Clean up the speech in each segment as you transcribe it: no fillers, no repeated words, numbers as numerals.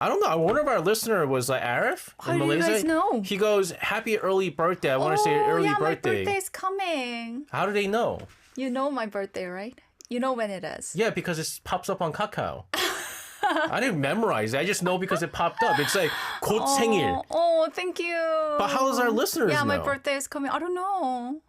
I don't know. I wonder if our listener was like Arif How in do you Malaysia. guys know? He goes, "Happy early birthday." I want to say early yeah, birthday. my birthday's coming. How do they know? You know my birthday, right? You know when it is. Yeah, because it pops up on Kakao. I didn't memorize it. I just know because it popped up. It's like 곧 생일. Oh, thank you. But how does our listeners Yeah, know? my birthday is coming. I don't know.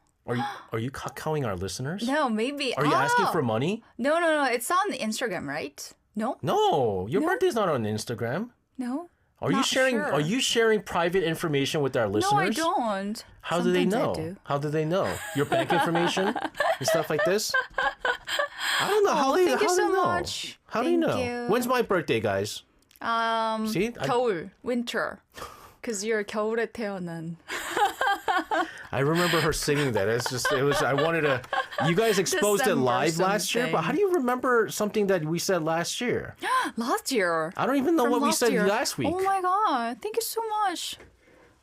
Are you Kakaoing our listeners? No, maybe. Are you asking for money? No. It's on Instagram, right? No? No, your birthday's not on Instagram. No? Are you Not sharing? sure. Are you sharing private information with our listeners? No, I don't. How do they Sometimes know? I do. How do they know your bank information and stuff like this? I don't know how they. thank you how so they know? much. How do you Thank know? you. When's my birthday, guys? See, 겨울, winter. Because you're 겨울에 태어난. I remember her singing that. It was. I wanted to. You guys exposed it December live last year, but how do you remember something that we said last year? Last year. I don't even know From what we last said year. last week. Oh my God. Thank you so much.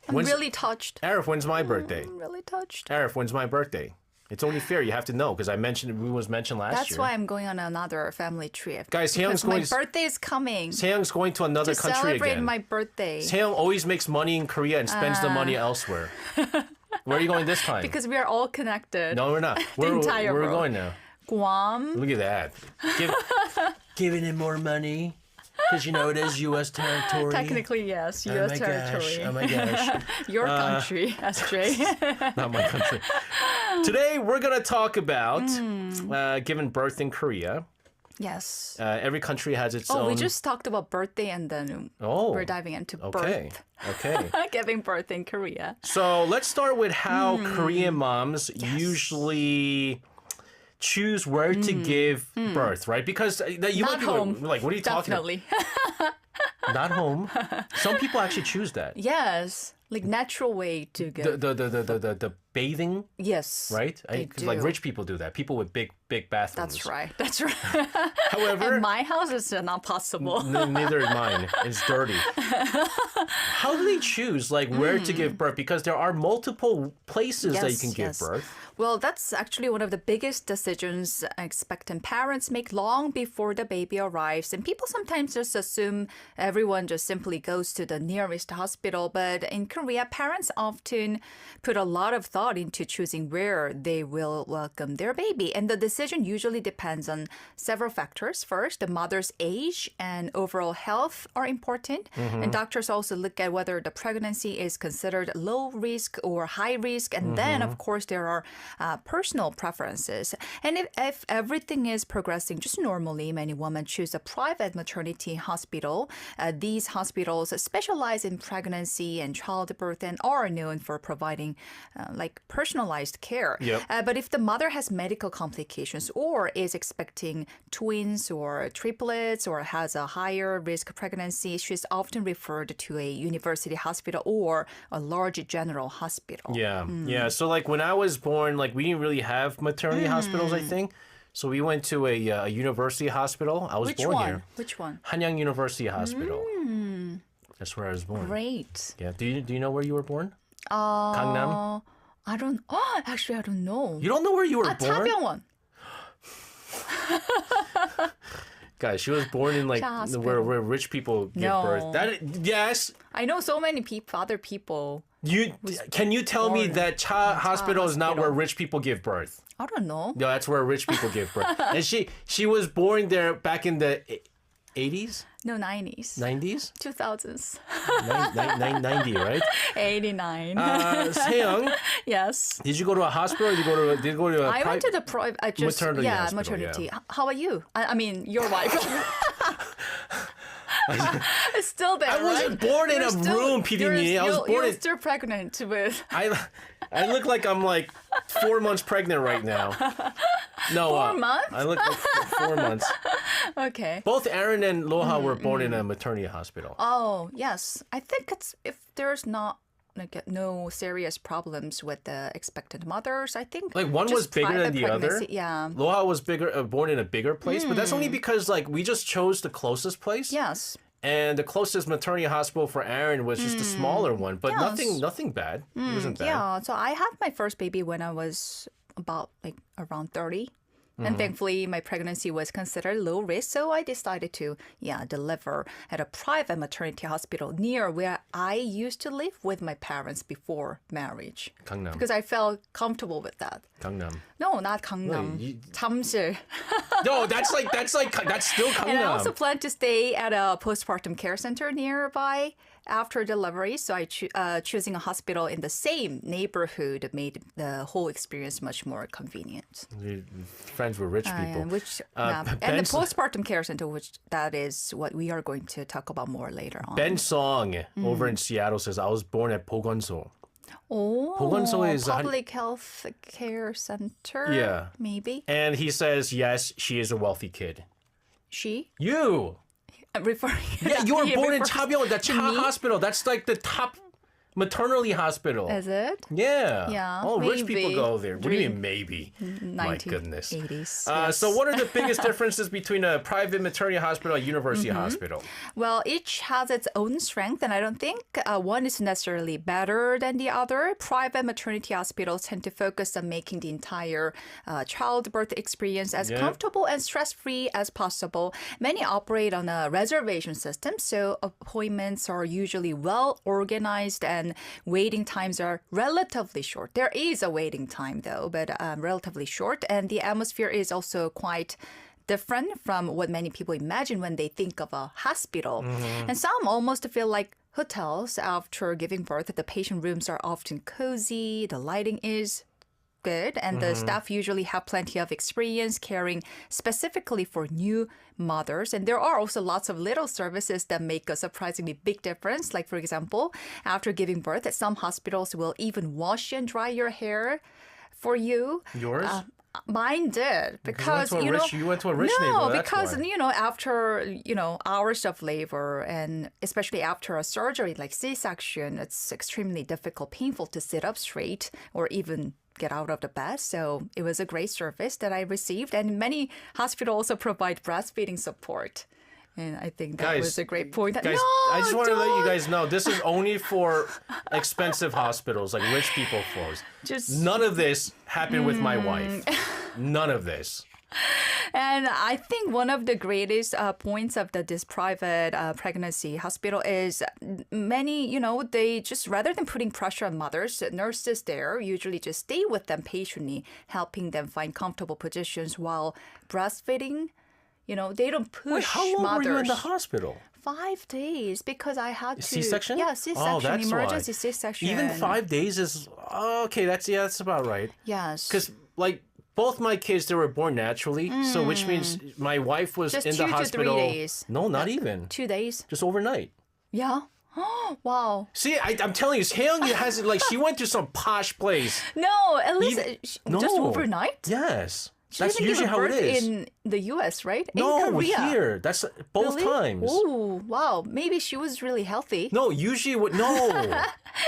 I'm really touched. Arif, when's my birthday? I'm really touched. Arif, when's my birthday? It's only fair. You have to know because I mentioned it was mentioned last That's year. why I'm going on another family trip. Guys, because Seyoung's going. my birthday is coming. Seyoung's going to another to country celebrate again. my birthday. Seyoung always makes money in Korea and spends the money elsewhere. Where are you going this time? Because we are all connected. No, we're not. The entire where are we world. going now? Guam. Look at that. Giving him more money. Because you know it is U.S. territory. Technically, yes. U.S. territory. Oh my gosh. Your country, SJ. Not my country. Today we're going to talk about giving birth in Korea. Yes. Every country has its own. We just talked about birthday and then we're diving into birth. Okay. Giving birth in Korea. So let's start with how Korean moms usually choose where to give birth, right? Because you Not might be home. like, what are you Definitely. talking about? Not home. Some people actually choose that. Yes. Like natural way to give. The bathing, Yes. right? They Because like do. rich people do that. People with big bathrooms. That's right. That's right. However, In my house, it's not possible. neither is mine. It's dirty. How do they choose like where to give birth? Because there are multiple places that you can give birth. Well, that's actually one of the biggest decisions expectant parents make long before the baby arrives. And people sometimes just assume everyone just simply goes to the nearest hospital. But in Korea, parents often put a lot of thought into choosing where they will welcome their baby. And the decision usually depends on several factors. First, the mother's age and overall health are important. And doctors also look at whether the pregnancy is considered low risk or high risk. And then, of course, there are personal preferences. And if everything is progressing just normally, many women choose a private maternity hospital. These hospitals specialize in pregnancy and childbirth and are known for providing like personalized care. Yep. But if the mother has medical complications or is expecting twins or triplets or has a higher risk pregnancy, she's often referred to a university hospital or a large general hospital. Yeah. So like when I was born, like we didn't really have maternity hospitals, I think. So we went to a university hospital. I was Which born one? here. Which one? Hanyang University Hospital. That's where I was born. Great. Yeah. Do you know where you were born? Gangnam? I don't. Oh, actually, I don't know. You don't know where you were born? 차병원. Guys, she was born in like hospital. where rich people give No. birth. Yes. I know so many other people. Can you tell me born that Cha Hospital is not Hospital. where rich people give birth? I don't know. No, that's where rich people give birth. And she was born there back in the 80s, No, 90s. 90s, 2000s. 90, right? 89. Seyoung, yes. did you go to a hospital? Or did you go to a I went to the private. Maternity hospital, maternity. yeah. How about you? I mean, your wife. It's still there. I wasn't right? born in You're a still- room, PD. I was born You're in. still pregnant with. I look like I'm like 4 months pregnant right now. No, 4 months? I look like 4 months. Okay. Both Aaron and Loha were born in a maternity hospital. Oh yes, I think it's if there's not like no serious problems with the expectant mothers. I think Like one just was bigger than private the other. pregnancy, Yeah. Loha was born in a bigger place, but that's only because like we just chose the closest place. Yes. And the closest maternity hospital for Aaron was just a smaller one, but Yes. nothing bad. It wasn't bad. Yeah. So I had my first baby when I was about like around 30. And thankfully, my pregnancy was considered low risk, so I decided to, deliver at a private maternity hospital near where I used to live with my parents before marriage. Gangnam. Because I felt comfortable with that. Gangnam. No, not Gangnam. 잠실. No, that's still Gangnam. And I also plan to stay at a postpartum care center nearby after delivery. So choosing a hospital in the same neighborhood made the whole experience much more convenient. You're friends with rich people. And the postpartum care center, which that is what we are going to talk about more later on. Ben Song over in Seattle says, I was born at 보건소. Oh, 보건소 is public health care center. Yeah. Maybe. And he says, yes, she is a wealthy kid. She? You. I'm referring. Yeah, you were born in refers Chabyong, the to Cha me? Hospital. That's like the top maternity hospital. Is it? Yeah. Yeah, All rich people maybe. go there. What do you mean, maybe? My goodness. 1980s. So what are the biggest differences between a private maternity hospital and a university hospital? Well, each has its own strength, and I don't think one is necessarily better than the other. Private maternity hospitals tend to focus on making the entire childbirth experience as comfortable and stress-free as possible. Many operate on a reservation system, so appointments are usually well organized and waiting times are relatively short. There is a waiting time, though, but relatively short, and the atmosphere is also quite different from what many people imagine when they think of a hospital. And some almost feel like hotels after giving birth. The patient rooms are often cozy, the lighting is good, and the staff usually have plenty of experience caring specifically for new mothers. And there are also lots of little services that make a surprisingly big difference. Like, for example, after giving birth, some hospitals will even wash and dry your hair for you. Yours? Mine did because you went to a rich neighborhood. No, That's because why. after hours of labor and especially after a surgery like C-section, it's extremely difficult, painful to sit up straight or even get out of the bed. So it was a great service that I received, and many hospitals also provide breastfeeding support. And I think that was a great point. Guys, I just want to let you guys know this is only for expensive hospitals, like rich people floors. None of this happened with my wife. None of this. And I think one of the greatest points of this private pregnancy hospital is many, they just, rather than putting pressure on mothers, nurses there usually just stay with them patiently, helping them find comfortable positions while breastfeeding. They don't push Wait, how long mothers. were you in the hospital? 5 days because I had to. C-section? Yeah, C-section, Oh, that's emergency why. C-section. Even 5 days is okay. That's about right. Yes. Because both my kids, they were born naturally, so which means my wife was Just in the 2 hospital. to 3 days. No, not even. 2 days. Just overnight. Yeah. Wow. See, I'm telling you, Seong has she went to some posh place. No, at least No. just overnight. Yes. She That's didn't usually give how it birth is. in the U.S., right? No, in Korea. here. That's both Really? times. Oh, wow. Maybe she was really healthy. No, usually no.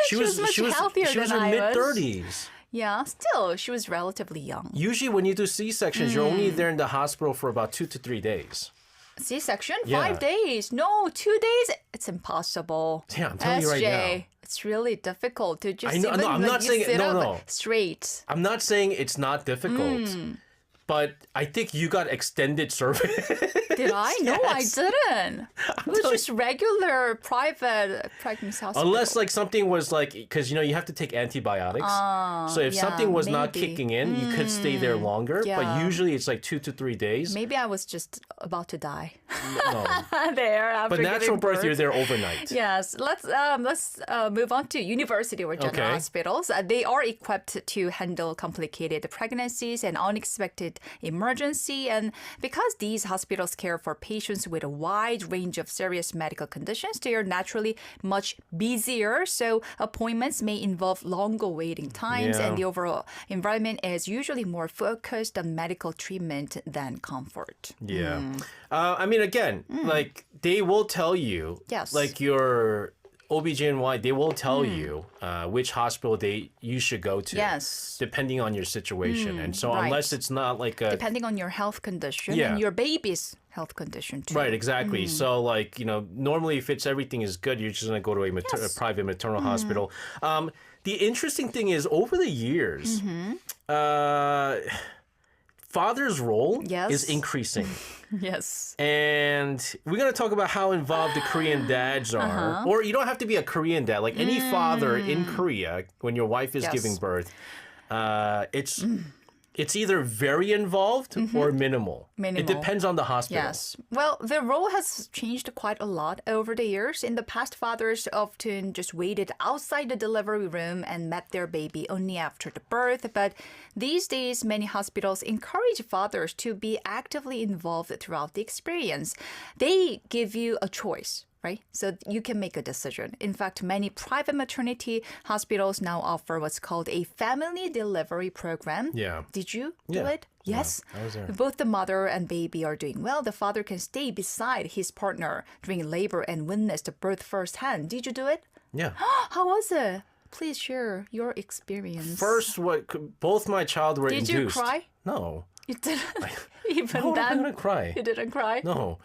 She was much healthier she was than in I her was. mid-30s. Yeah, still, she was relatively young. Usually when you do C-sections, you're only there in the hospital for about 2 to 3 days. C-section? Yeah. 5 days? No, 2 days? It's impossible. Yeah, I'm telling you right now. It's really difficult to just I know, even no, I'm when not you saying sit no, up no. straight. I'm not saying it's not difficult, but I think you got extended service. Did I? No, I Yes. didn't. It was just regular private pregnancy hospital. Unless something was because you have to take antibiotics. So if yeah, something was not maybe. kicking in, you could stay there longer. Yeah. But usually it's 2 to 3 days. Maybe I was just about to die No. there after But natural giving birth, you're there overnight. Yes, let's move on to university or general Okay. hospitals. They are equipped to handle complicated pregnancies and unexpected emergency. And because these hospitals care for patients with a wide range of serious medical conditions, they are naturally much busier. So appointments may involve longer waiting times, Yeah. and the overall environment is usually more focused on medical treatment than comfort. Yeah. I mean, again, they will tell you, Yes. your OBGYN, they will tell you which hospital you should go to. Yes. Depending on your situation. And so right. unless it's not Depending on your health condition Yeah. and your baby's health condition too. Right, exactly. So, normally if everything is good, you're just going to go to a private maternal hospital. The interesting thing is, over the years, father's role Yes. is increasing. Yes. And we're going to talk about how involved the Korean dads are. Or you don't have to be a Korean dad. Like any father in Korea, when your wife is Yes. giving birth, it's either very involved or minimal. It depends on the hospital. Yes. Well, the role has changed quite a lot over the years. In the past, fathers often just waited outside the delivery room and met their baby only after the birth. But these days, many hospitals encourage fathers to be actively involved throughout the experience. They give you a choice. Right? So you can make a decision. In fact, many private maternity hospitals now offer what's called a family delivery program. Yeah. Did you do Yeah. it? Yes. Yeah, I was there. Both the mother and baby are doing well. The father can stay beside his partner during labor and witness the birth firsthand. Did you do it? Yeah. How was it? Please share your experience. First, both my child were Did induced. you cry? No. You didn't. Even No, I'm then, not going to cry. you didn't cry? No.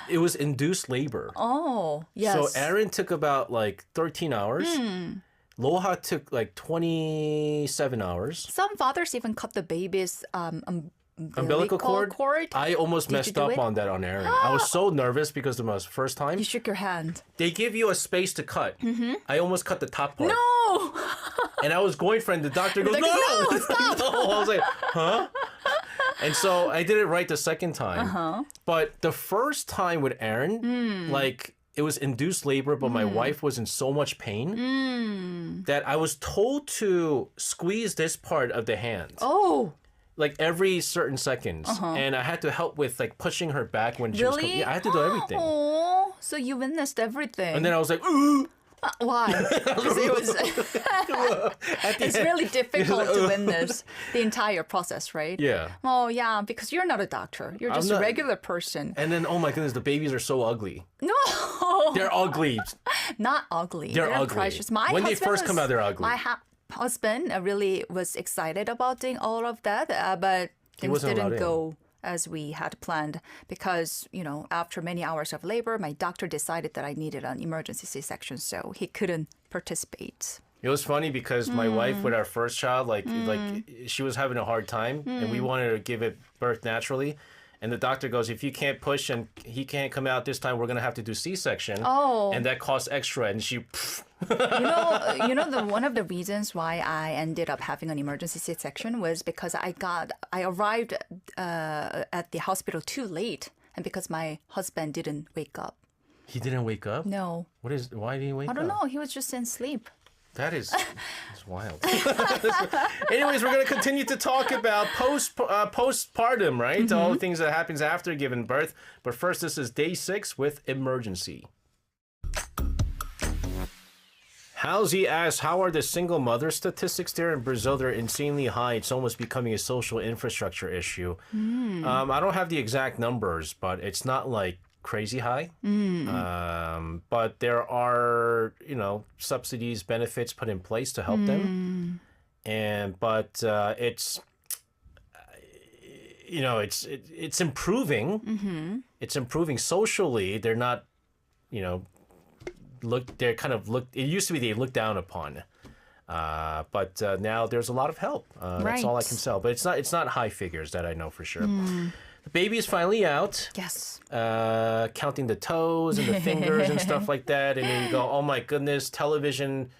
It was induced labor. Oh, yes. So Aaron took about like 13 hours. Loha took like 27 hours. Some fathers even cut the baby's Umbilical cord? I almost Did you messed do up it? on that on Aaron. I was so nervous because it was first time. You shook your hand. They give you a space to cut. I almost cut the top part. No! And I was going for it, and the doctor goes, Like, no! no, stop! No! I was like, huh? And so I did it right the second time. But the first time with Aaron, like, it was induced labor, but my wife was in so much pain that I was told to squeeze this part of the hand. Oh, Like every certain seconds. And I had to help with like pushing her back when she was really? coming. Yeah, I had to do everything. Oh, so you witnessed everything. And then I was like, ooh! Why? Because it was. It's really difficult to witness the entire process, right? Yeah. Oh, yeah, because you're not a doctor. You're just a not- regular person. And then, oh my goodness, the babies are so ugly. No, They're ugly. not ugly. They're ugly. precious. When they first come out, they're ugly. My husband really was excited about doing all of that, but things wasn't allowed didn't in. go as we had planned because, after many hours of labor, my doctor decided that I needed an emergency C-section, so he couldn't participate. It was funny because my wife with our first child, like she was having a hard time and we wanted to give it birth naturally. And the doctor goes, if you can't push and he can't come out this time, we're going to have to do C-section. Oh. And that costs extra. And she... One of the reasons why I ended up having an emergency C-section was because I arrived at the hospital too late, and because my husband didn't wake up. He didn't wake up? No, Why didn't he wake up? I don't know. He was just in sleep. That is it's wild. Anyways, we're going to continue to talk about postpartum, right? All the things that happens after giving birth. But first, this is day 6 with emergency. Halsey asks, how are the single mother statistics there in Brazil? They're insanely high. It's almost becoming a social infrastructure issue. I don't have the exact numbers, but it's not like crazy high. But there are, subsidies, benefits put in place to help them. But it's improving. It's improving socially. They're not, it used to be they looked down upon. But now there's a lot of help. That's all I can tell. But it's not high figures that I know for sure. The baby is finally out. Yes. Counting the toes and the fingers and stuff like that. And then you go, oh my goodness, television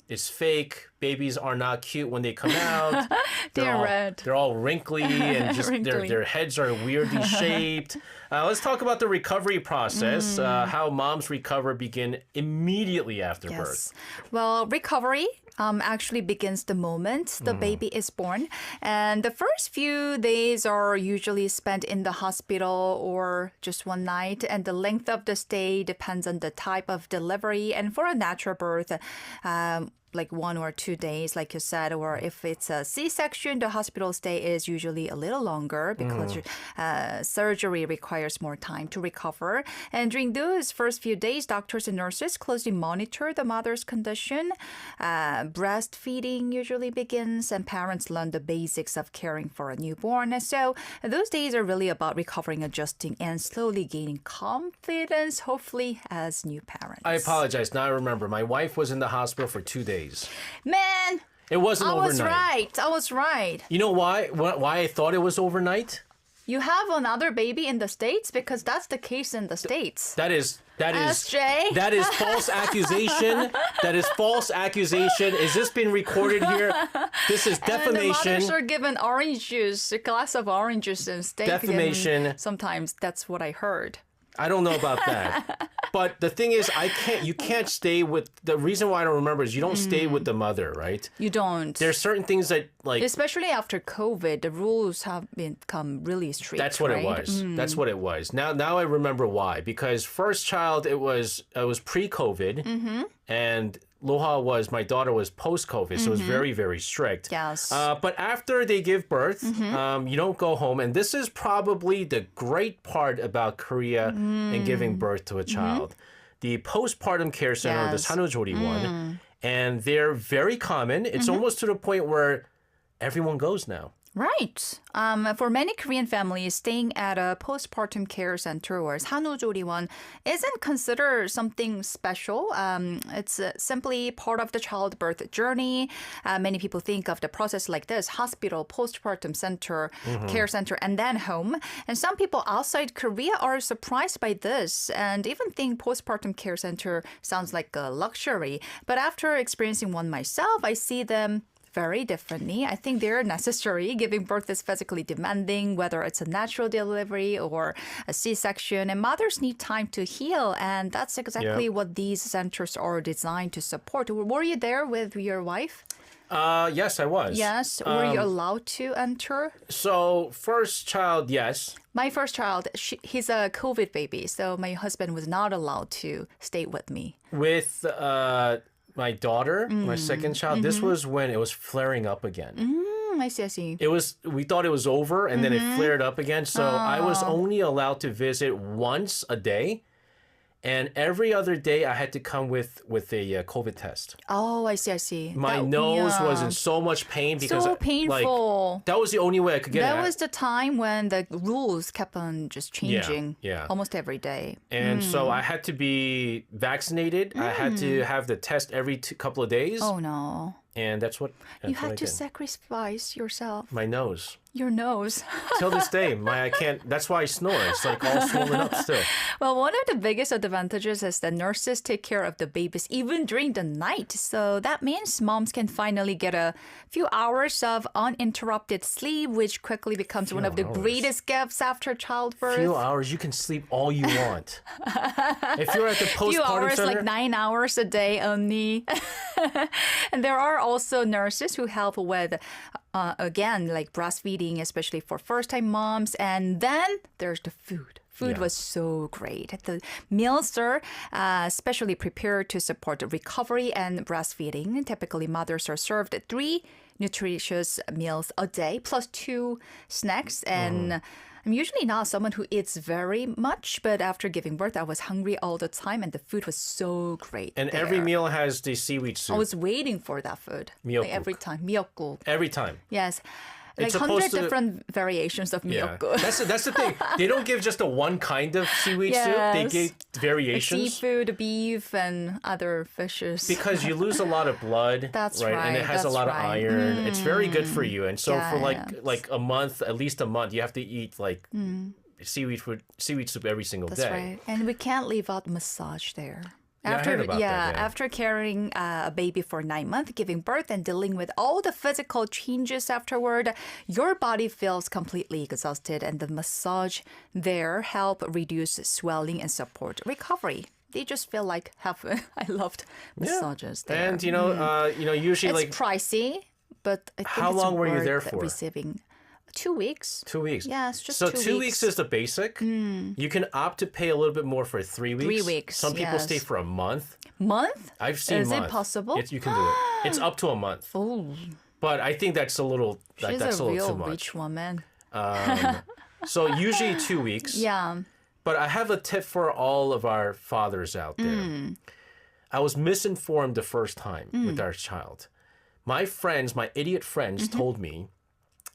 is fake. Babies are not cute when they come out. They're red. They're all wrinkly and just Wrinkly. their heads are weirdly shaped. Let's talk about the recovery process. How moms recover begin immediately after birth. Well, recovery actually begins the moment the baby is born. And the first few days are usually spent in the hospital or just one night. And the length of the stay depends on the type of delivery. And for a natural birth, like 1 or 2 days, like you said, or if it's a C-section, the hospital stay is usually a little longer because surgery requires more time to recover. And during those first few days, doctors and nurses closely monitor the mother's condition. Breastfeeding usually begins, and parents learn the basics of caring for a newborn. So those days are really about recovering, adjusting, and slowly gaining confidence, hopefully, as new parents. I apologize. Now I remember. My wife was in the hospital for 2 days. Man, It wasn't I overnight. was right. I was right. You know why? Why I thought it was overnight? You have another baby in the States because that's the case in the States. That is SJ? that is false accusation. That is false accusation. Is this being recorded here? This is And the defamation. mothers are given orange juice, a glass of orange juice and steak. Defamation. And sometimes that's what I heard. I don't know about that. But the thing is, you can't stay with, the reason why I don't remember is you don't stay with the mother, right? You don't. There's certain things that, like, Especially after COVID, the rules have become really strict. that's what it right? was. That's what it was. Now I remember why. Because first child, it was pre-COVID, and my daughter was post-COVID, so it was very, very strict. Yes. But after they give birth, you don't go home. And this is probably the great part about Korea and giving birth to a child. The postpartum care center, the Yes. 산후조리 one, and they're very common. It's almost to the point where everyone goes now. Right. For many Korean families, staying at a postpartum care center or 산후조리원 isn't considered something special. It's simply part of the childbirth journey. Many people think of the process like this: hospital, postpartum center, care center, and then home. And some people outside Korea are surprised by this and even think postpartum care center sounds like a luxury. But after experiencing one myself, I see them very differently. I think they're necessary. Giving birth is physically demanding, whether it's a natural delivery or a C-section, and mothers need time to heal. And that's exactly what these centers are designed to support. Were you there with your wife? Yes, I was. Yes. Were you allowed to enter? So first child, yes. My first child, he's a COVID baby, so my husband was not allowed to stay with me. With my daughter, my second child, this was when it was flaring up again. I see, I see. We thought it was over, and then it flared up again. So I was only allowed to visit once a day. And every other day, I had to come with a COVID test. Oh, I see, I see. My nose was in so much pain because So painful. that was the only way I could get That it. was the time when the rules kept on just changing yeah. almost every day. And so I had to be vaccinated. I had to have the test every couple of days. Oh, no. And that's what You I had to did. sacrifice yourself. My nose. Your nose. Till this day, I can't. That's why I snore. It's like all swollen up still. Well, one of the biggest advantages is that nurses take care of the babies even during the night. So that means moms can finally get a few hours of uninterrupted sleep, which quickly becomes one of the hours. greatest gifts after childbirth. Few hours, you can sleep all you want. If you're at the postpartum Few hours, center, like 9 hours a day only. And there are also nurses who help with, again, like breastfeeding, especially for first-time moms. And then there's the food. Food was so great. The meals are specially prepared to support recovery and breastfeeding. Typically, mothers are served 3 nutritious meals a day, plus 2 snacks. And I'm usually not someone who eats very much, but after giving birth, I was hungry all the time, and the food was so great. and there. every meal has the seaweed soup. I was waiting for that food. 미역국. Like every time. 미역국. Every time. Yes. It's Like 100 supposed to- different variations of Yeah, 미역국. that's the thing. They don't give just a one kind of seaweed soup. They Yes. give Like variations. seafood, beef, and other fishes. Because you lose a lot of blood, That's right? And it right, has a that's lot right. of iron. It's very good for you. And so for Yes. like a month, at least a month, you have to eat like seaweed soup every single That's day. right. And we can't leave out massage there. Yeah, I heard about that, yeah. After carrying a baby for 9 months, giving birth, and dealing with all the physical changes afterward, your body feels completely exhausted, and the massage there help reduce swelling and support recovery. They just feel like heaven. I loved massages there. And usually it's like pricey, but I think How it's long were you worth there for? Receiving 2 weeks. 2 weeks. Yes, just so 2 weeks weeks. is the basic. You can opt to pay a little bit more for 3 weeks. 3 weeks, Some people stay yes. for a month. Month? I've seen Is month. it possible? You can do it. It's up to a month. Oh, But I think that's a little she's that's a a little real too much. rich woman. So usually 2 weeks. Yeah. But I have a tip for all of our fathers out there. I was misinformed the first time with our child. My idiot friends told me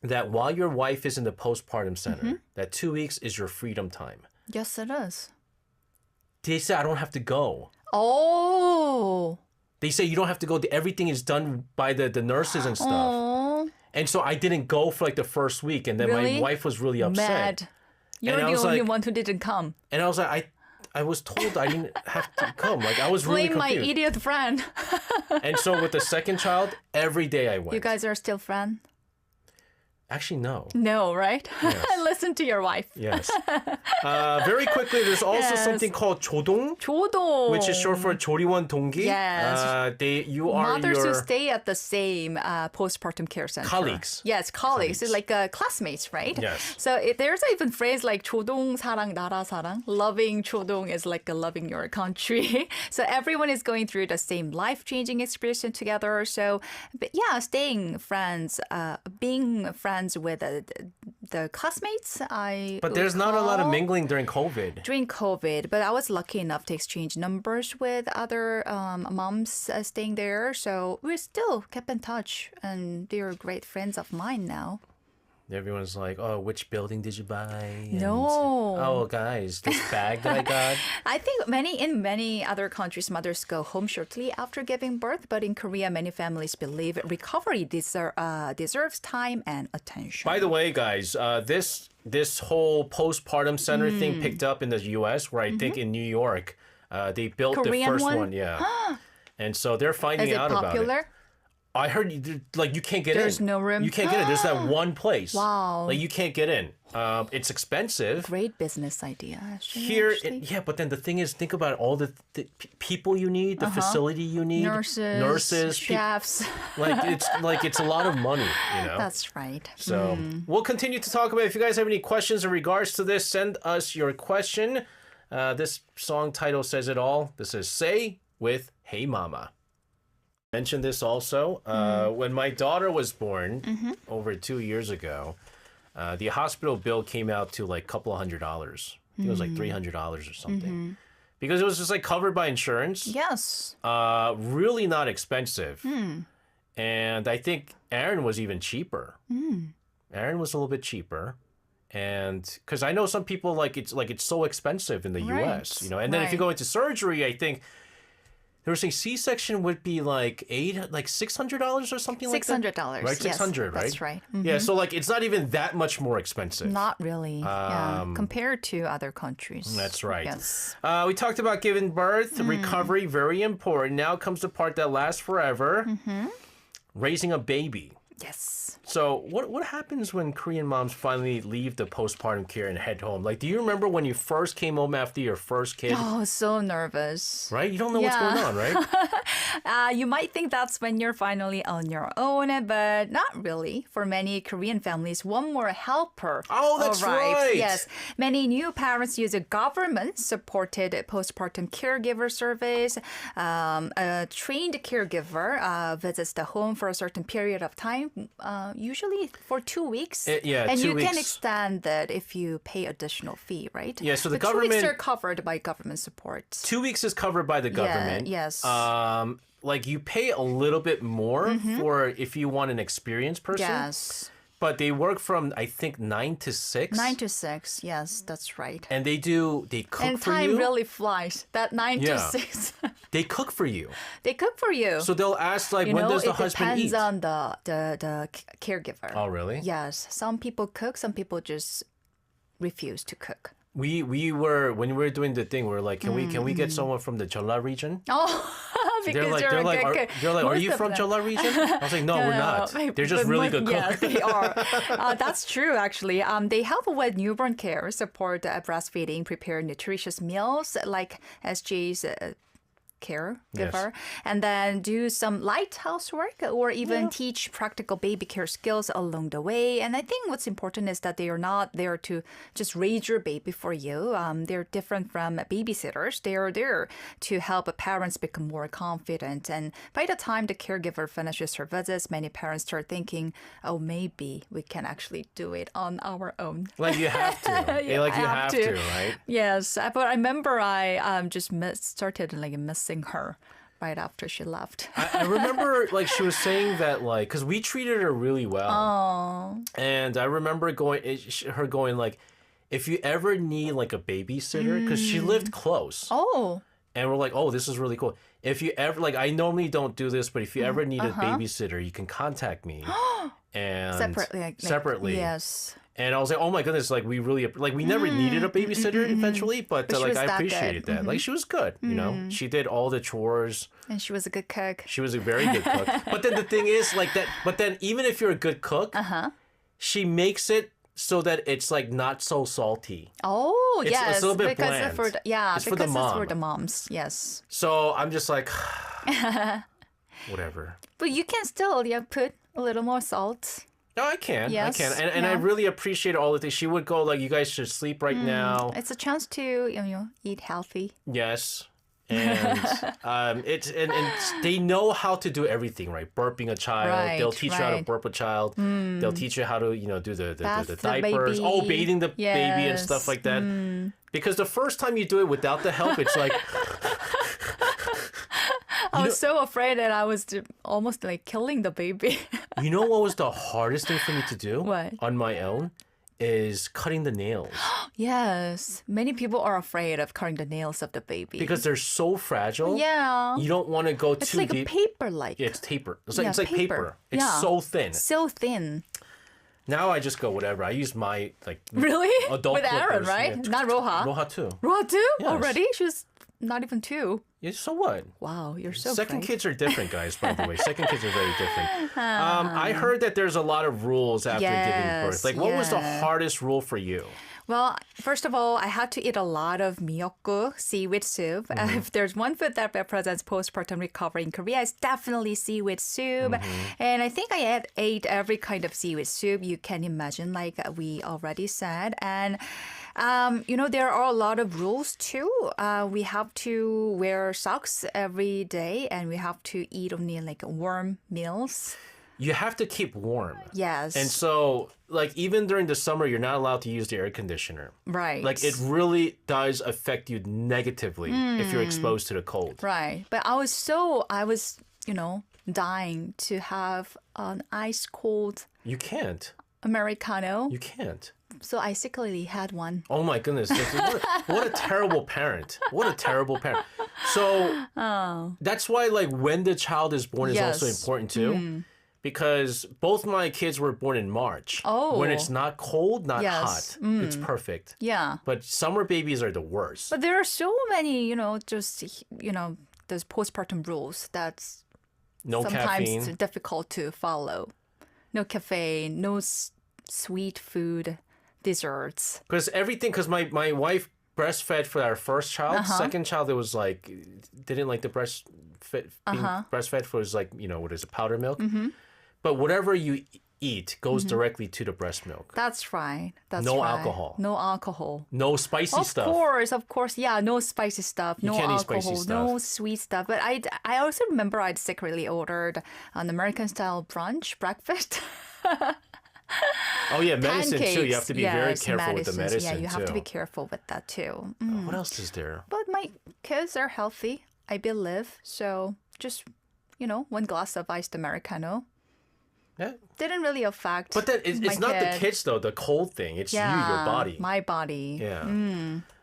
that while your wife is in the postpartum center, that 2 weeks is your freedom time. Yes, it is. They said I don't have to go. Oh. They say you don't have to go. Everything is done by the nurses and stuff. Oh, And so I didn't go for like the first week, and then Really? my wife was really upset. mad. You're And I the was only like- one who didn't come. And I was like, I was told I didn't have to come. Like I was really Blame my confused. idiot friend. And so with the second child, every day I went. You guys are still friends? Actually, no. No, right? Yes. Listen to your wife. Yes. Very quickly, there's also Yes. something called 조동, 조동. which is short for 조리원 동기. Yes. You are Mothers who your stay at the same postpartum care center. Colleagues. Yes, colleagues. Colleagues. Like classmates, right? Yes. So there's even phrase like 조동 사랑 나라 사랑. Loving 조동 is like loving your country. So everyone is going through the same life-changing experience together. So, but yeah, staying friends, being friends with the classmates. But there's not a lot of recall mingling during COVID. during COVID, but I was lucky enough to exchange numbers with other moms staying there. So we still kept in touch, and they're great friends of mine now. Everyone's like, "Oh, which building did you buy?" And, No. Oh, guys, this bag that I got. I think many other countries, mothers go home shortly after giving birth, but in Korea, many families believe recovery deserves time and attention. By the way, guys, this whole postpartum center thing picked up in the U.S., where I think in New York, they built Korean the first one? one. Yeah. And so they're finding Is it out about it. popular? I heard you can't get in. There's no room? You can't get in. There's that one place. Wow. Like you can't get in. It's expensive. Great business idea. Actually, Here, actually. yeah, but then the thing is, think about all the people you need, the facility you need, Nurses, pe- chefs. like it's a lot of money, you know. That's right. So we'll continue to talk about it. If you guys have any questions in regards to this, send us your question. This song title says it all. This is Say with Hey Mama. Mentioned this also. When my daughter was born over 2 years ago, the hospital bill came out to like a couple of $100. I think it was like $300 or something. Because it was just like covered by insurance. Yes. Really not expensive. And I think Aaron was even cheaper. Aaron was a little bit cheaper. And because I know some people it's so expensive in the Right, US, you know. And then if you right. go into surgery, I think they were saying C-section would be like $600 or something like that. $600. Right, 600, yes, right? That's right. Yeah, so like it's not even that much more expensive. Not really. Yeah, compared to other countries. That's right. Yes. We talked about giving birth, recovery, very important. Now comes the part that lasts forever. Raising a baby. Yes. So what happens when Korean moms finally leave the postpartum care and head home? Like, do you remember when you first came home after your first kid? Oh, so nervous. Right? You don't know what's Yeah. going on, right? You might think that's when you're finally on your own, but not really. For many Korean families, one more helper Oh, that's arrives. right. Yes. Many new parents use a government-supported postpartum caregiver service. A trained caregiver visits the home for a certain period of time, usually for 2 weeks. Yeah, and 2 you can weeks. extend that if you pay additional fee, right? Yeah, so the 2 weeks government- are covered by government support. 2 weeks is covered by the government. yes. Like you pay a little bit more for if you want an experienced person. Yes. But they work from I think 9 to 6. 9 to 6, yes, that's right. And they cook And for time you. really flies. That 9 to Yeah. 6, They cook for you. they cook for you. So they'll ask like, you when know, does the it husband depends eat? on the caregiver. Oh, really? Yes, some people cook, some people just refuse to cook. We were when we were doing the thing. We were like, can we get someone from the Jeolla region? Oh, because They're like, you're a good are most you of from them- Jeolla region? I was like, no, we're not. They're just But really mo- good Yeah, cooks. they are. That's true, actually. They help with newborn care, support breastfeeding, prepare nutritious meals like SJ's caregiver, and then do some light housework or even teach practical baby care skills along the way. And I think what's important is that they are not there to just raise your baby for you. They're different from babysitters. They are there to help parents become more confident. And by the time the caregiver finishes her visits, many parents start thinking, oh, maybe we can actually do it on our own. Like you have to. Yeah, like you I have have to, to. right? Yes, but I remember I just started like missing her right after she left. I remember like she was saying that like because we treated her really well. Oh, And I remember her going like, if you ever need like a babysitter, because she lived close. oh, And we're like, oh, this is really cool. If you ever, like, I normally don't do this, but if you ever need a babysitter, you can contact me. And separately. Yes. And I was like, oh my goodness, like we really, like we never needed a babysitter eventually, but she like was I that appreciated good. that. Like she was good, you know, she did all the chores. And she was a good cook. She was a very good cook. But then the thing is like that, but then even if you're a good cook, she makes it so that it's like not so salty. Oh, It's yes. a little bit because bland. for the, yeah, It's for because the it's for mom. the moms. Yes. So I'm just like, whatever. But you can still put a little more salt. No, I can. Yes, I can. And I really appreciate all the things. She would go like, you guys should sleep right now. It's a chance to eat healthy. Yes. And it's and they know how to do everything, right? Burping a child. Right, They'll teach you how to right. burp a child. They'll teach you how to, do the Bath the diapers. baby. Oh, bathing the baby and Yes. stuff like that. Because the first time you do it without the help, it's like I was so afraid that I was almost like killing the baby. you know what was the hardest thing for me to do What? on my own is cutting the nails. Yes. Many people are afraid of cutting the nails of the baby. Because they're so fragile. yeah. You don't want to go It's too like deep. a paper like. Yeah, it's paper. It's like, Yeah, it's like paper. It's Yeah. so thin. So thin. Now I just go whatever. I use my Really? adult With Aaron, clippers. right? Yeah. Not Roha. Roha too. Roha too? Yes. Already? She's not even 2. Yeah, so what? Wow, you're so Second brave. kids are different, guys, by the way. Second kids are very different. I heard that there's a lot of rules after giving birth. Yes, Like, what was the yeah. hardest rule for you? Well, first of all, I had to eat a lot of miyeokguk, seaweed soup. If there's one food that represents postpartum recovery in Korea, it's definitely seaweed soup. And I think I ate every kind of seaweed soup you can imagine, like we already said. And there are a lot of rules too. We have to wear socks every day, and we have to eat only like warm meals. You have to keep warm. Yes. And so, like, even during the summer, you're not allowed to use the air conditioner. Right. Like, it really does affect you negatively if you're exposed to the cold. Right. But I was, dying to have an ice cold You can't. Americano. You can't. So I secretly had one. Oh my goodness. What a terrible parent. What a terrible parent. So that's why, like, when the child is born is also Yes. important too. Because both my kids were born in March. Oh. When it's not cold, not Yes. hot. It's perfect. Yeah. But summer babies are the worst. But there are so many, those postpartum rules that's No sometimes caffeine. difficult to follow. No caffeine, no sweet food, desserts. Because my wife breastfed for our first child. Second child, it was like, didn't like the being breastfed for was like, what is it, powder milk? But whatever you eat goes directly to the breast milk. That's right. That's No right. alcohol. No alcohol. No spicy stuff. Of course. Yeah, no spicy stuff. No can't eat alcohol. spicy stuff. No sweet stuff. But I also remember I'd secretly ordered an American style breakfast. Oh yeah, medicine Pancakes. too. You have to be very Yes, careful with the medicines. medicine Yeah, you have too. to be careful with that too. What else is there? But my kids are healthy, I believe. So just, one glass of iced Americano. Yeah. Didn't really affect But then it's my not the kid. kids though. The cold thing. It's you, your body. My body. Yeah.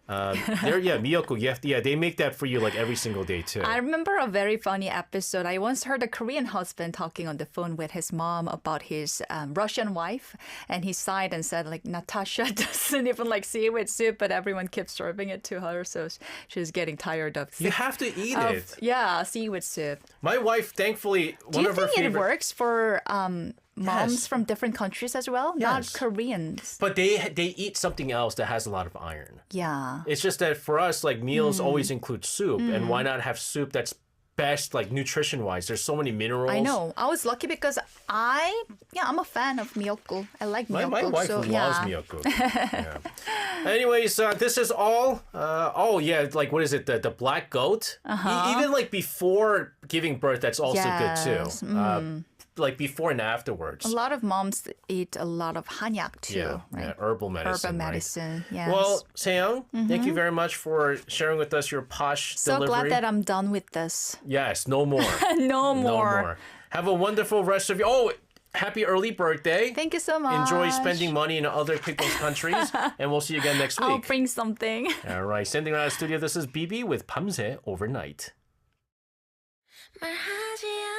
Miyoko, they make that for you like every single day too. I remember a very funny episode. I once heard a Korean husband talking on the phone with his mom about his Russian wife, and he sighed and said, like, Natasha doesn't even like seaweed soup, but everyone keeps serving it to her, so she's getting tired of You have to eat it. yeah, seaweed soup. My wife, thankfully, Do one you of her think it favorite. works for moms Yes. from different countries as well? Yes. Not Koreans. But they eat something else that has a lot of iron. Yeah. It's just that for us, like meals always include soup, and why not have soup that's best, like nutrition wise? There's so many minerals. I know. I was lucky because I'm a fan of miyeokguk. I like My miyeokguk. wife so, loves yeah. miyeokguk. Yeah. Anyways, this is all. Like what is it? The black goat. Even like before giving birth, that's also good Yes, too. Like before and afterwards. A lot of moms eat a lot of hanyak too, Yeah, right? yeah, herbal medicine. Herbal right? medicine, yes. Well, Seyoung, thank you very much for sharing with us your posh so delivery. glad that I'm done with this. Yes, no more. No No more. more. Have a wonderful rest of your. Oh, happy early birthday. Thank you so much. Enjoy spending money in other people's countries. And we'll see you again next week. I'll bring something. All right. Sending out of the studio, this is BB with 밤새 Overnight.